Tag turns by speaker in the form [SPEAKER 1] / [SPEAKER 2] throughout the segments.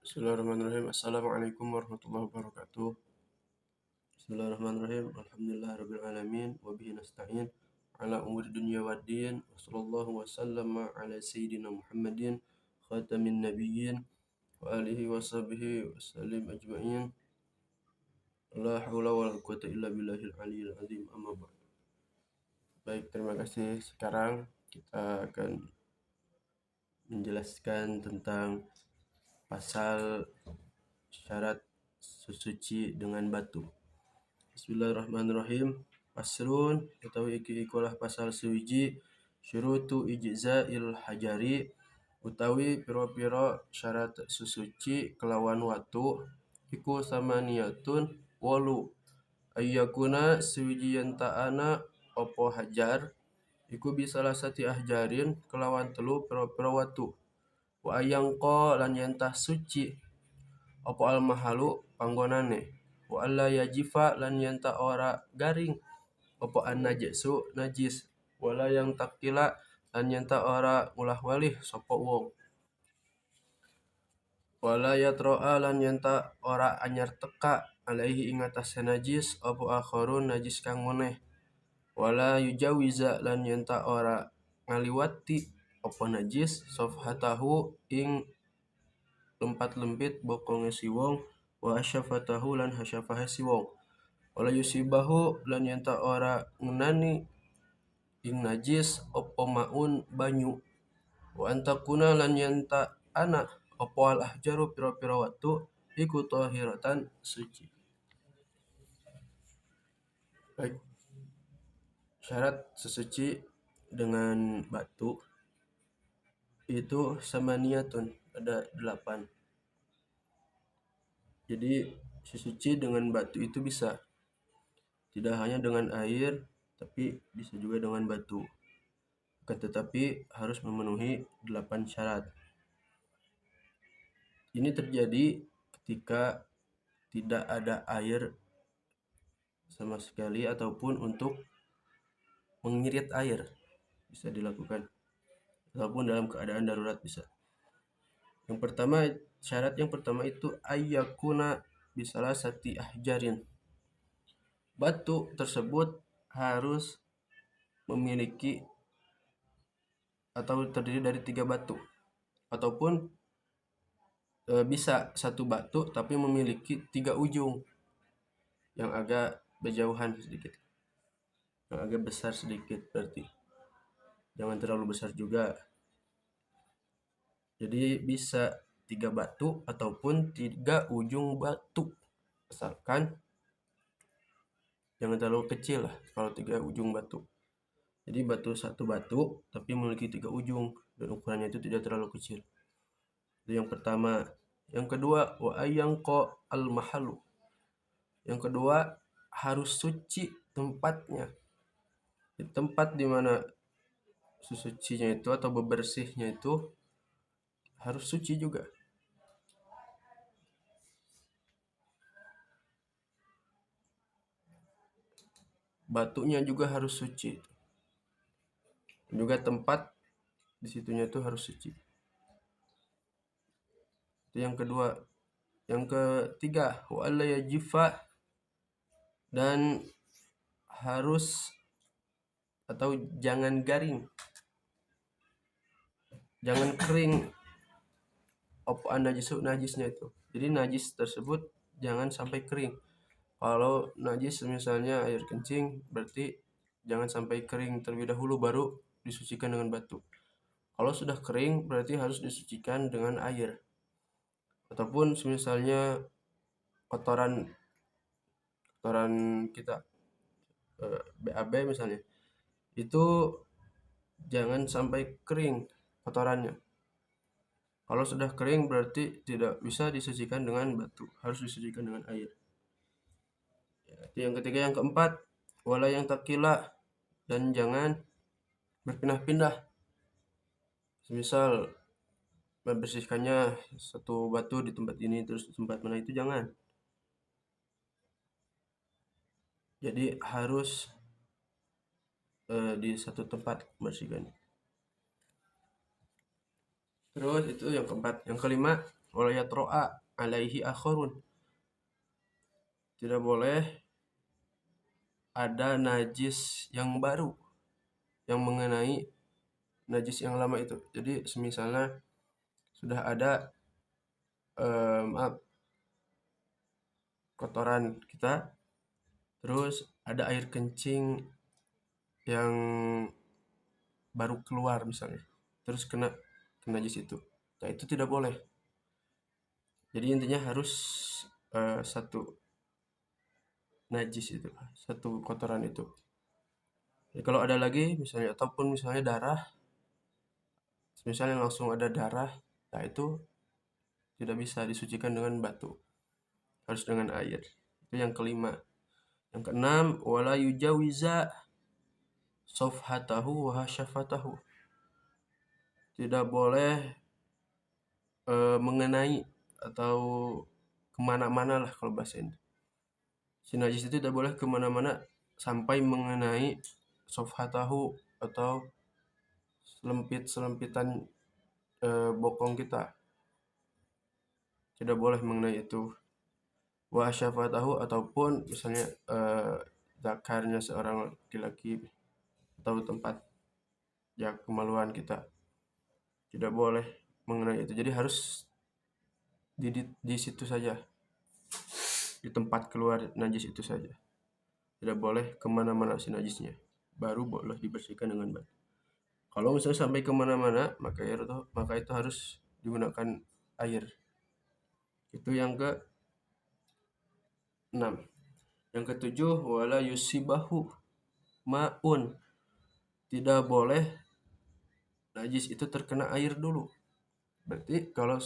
[SPEAKER 1] Bismillahirrahmanirrahim. Assalamualaikum warahmatullahi wabarakatuh. Bismillahirrahmanirrahim. Alhamdulillahirrabbilalamin. Wabihi nasta'in ala umuri dunya waddin. Wassallallahu wasallama ala sayyidina Muhammadin khatamin nabiyyin wa alihi wa sahbihi wasallim ajma'in. La hawla wa la quwata illa billahil aliyyil azim. Amma ba'd. Baik, terima kasih. Sekarang kita akan menjelaskan tentang pasal syarat sesuci dengan batu. Bismillahirrahmanirrahim. Pasrun utawi iki ikulah pasal sewiji syurutu ijza'il hajari utawi pira-pira syarat sesuci kelawan watu iku samaniyatun 8 ayyakuna sewiji yen ta'ana opo hajar iku bisalah sati ahjarin kelawan 3 pira-pira watu wa ayangqa lan yentah suci opo al mahalu panggonane wa alla yajifa lan yenta ora garing opo an najasu najis wala yang takila lan yenta ora ulah walih sopo wong wala yatro'a lan yenta ora anyar teka alaihi ing atase najis opo akharun najis kang meneh wala yujawiza lan yenta ora ngaliwati opo najis sofhatahu ing lempat-lempit bokonge si wong wa asyafatahu lan hasyafahe si wong wala yusibahu lan yenta ora ngenani ing najis opo maun banyu wa antakuna lan yenta ana opo al ahjaru pira-pira watu iku tahiratan suci. Baik. Syarat sesuci dengan batu itu samaniyatun, ada 8. Jadi sesuci dengan batu itu bisa tidak hanya dengan air, tapi bisa juga dengan batu. Tetapi harus memenuhi 8 syarat. Ini terjadi ketika tidak ada air sama sekali ataupun untuk mengirit air bisa dilakukan ataupun dalam keadaan darurat bisa. Yang pertama, syarat yang pertama itu ayyakuna bisalah sati ahjarin. Batu tersebut harus memiliki atau terdiri dari 3 batu ataupun bisa 1 batu tapi memiliki 3 ujung yang agak berjauhan sedikit, yang agak besar sedikit, berarti jangan terlalu besar juga. Jadi bisa 3 batu ataupun 3 ujung batu, asalkan jangan terlalu kecil lah kalau 3 ujung batu. Jadi satu batu tapi memiliki 3 ujung dan ukurannya itu tidak terlalu kecil. Itu yang pertama. Yang kedua, wa ayangqa al mahalu. Yang kedua, harus suci tempatnya. Di tempat di mana sesucinya itu atau bebersihnya itu harus suci juga. Batunya juga harus suci. Juga tempat di situnya itu harus suci. Itu yang kedua. Yang ketiga, wa alla yajifa, dan harus atau jangan garing, jangan kering opo najisnya itu. Jadi najis tersebut jangan sampai kering. Kalau najis misalnya air kencing, berarti jangan sampai kering terlebih dahulu baru disucikan dengan batu. Kalau sudah kering berarti harus disucikan dengan air. Ataupun misalnya kotoran kita BAB misalnya, itu jangan sampai kering kotorannya. Kalau sudah kering berarti tidak bisa disucikan dengan batu, harus disucikan dengan air. Yang ketiga, yang keempat, wala yang takila, dan jangan berpindah-pindah. Misal membersihkannya satu batu di tempat ini terus di tempat mana itu jangan. Jadi harus di satu tempat membersihkan. Terus itu yang keempat. Yang kelima, wala yatro'a alaihi akharun. Tidak boleh ada najis yang baru yang mengenai najis yang lama itu. Jadi semisalnya sudah ada kotoran kita, terus ada air kencing yang baru keluar misalnya, terus kena najis itu. Nah, itu tidak boleh. Jadi intinya harus satu najis itu, satu kotoran itu. Jadi kalau ada lagi misalnya, ataupun misalnya darah, misalnya langsung ada darah, nah itu tidak bisa disucikan dengan batu, harus dengan air. Itu yang kelima. Yang keenam, wala yujawiza sofhatahu wa hasyafatahu. Tidak boleh mengenai atau kemana-mana lah kalau bahasa ini. Si najis itu tidak boleh kemana-mana sampai mengenai sofhatahu atau selempit-selempitan bokong kita. Tidak boleh mengenai itu. Wa syafatahu, ataupun misalnya zakarnya seorang laki-laki atau tempat ya kemaluan kita. Tidak boleh mengenai itu. Jadi harus di situ saja. Di tempat keluar najis itu saja. Tidak boleh kemana-mana si najisnya. Baru boleh dibersihkan dengan batu. Kalau misalnya sampai kemana-mana, maka itu harus digunakan air. Itu yang ke-6. Yang ke-7, wala yusibahu ma'un. Tidak boleh najis itu terkena air dulu. Berarti kalau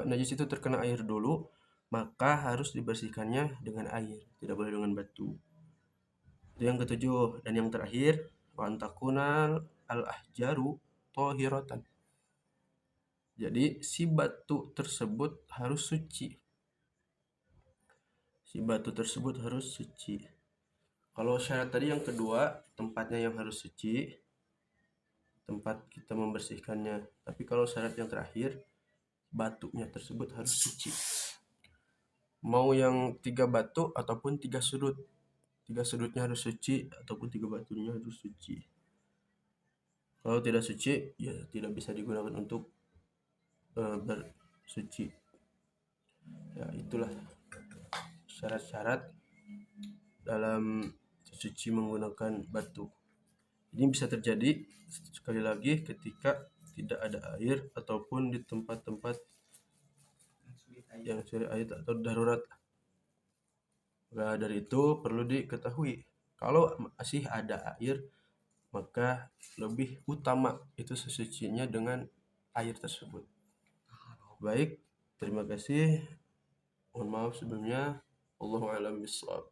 [SPEAKER 1] najis itu terkena air dulu, maka harus dibersihkannya dengan air, tidak boleh dengan batu. Itu yang ke-7. Dan yang terakhir, wa antakunal al-ahjaru thahiratan. Jadi si batu tersebut harus suci. Si batu tersebut harus suci. Kalau syarat tadi yang kedua, tempatnya yang harus suci, tempat kita membersihkannya. Tapi kalau syarat yang terakhir, batunya tersebut harus suci. Mau yang 3 batu ataupun 3 sudut. 3 sudutnya harus suci ataupun 3 batunya harus suci. Kalau tidak suci, ya tidak bisa digunakan untuk bersuci. Ya, itulah syarat-syarat dalam suci menggunakan batu. Ini bisa terjadi sekali lagi ketika tidak ada air ataupun di tempat-tempat yang sulit air atau darurat. Maka dari itu perlu diketahui, kalau masih ada air, maka lebih utama itu sesucinya dengan air tersebut. Baik, terima kasih. Mohon maaf sebelumnya. Allahu a'lam bishawab.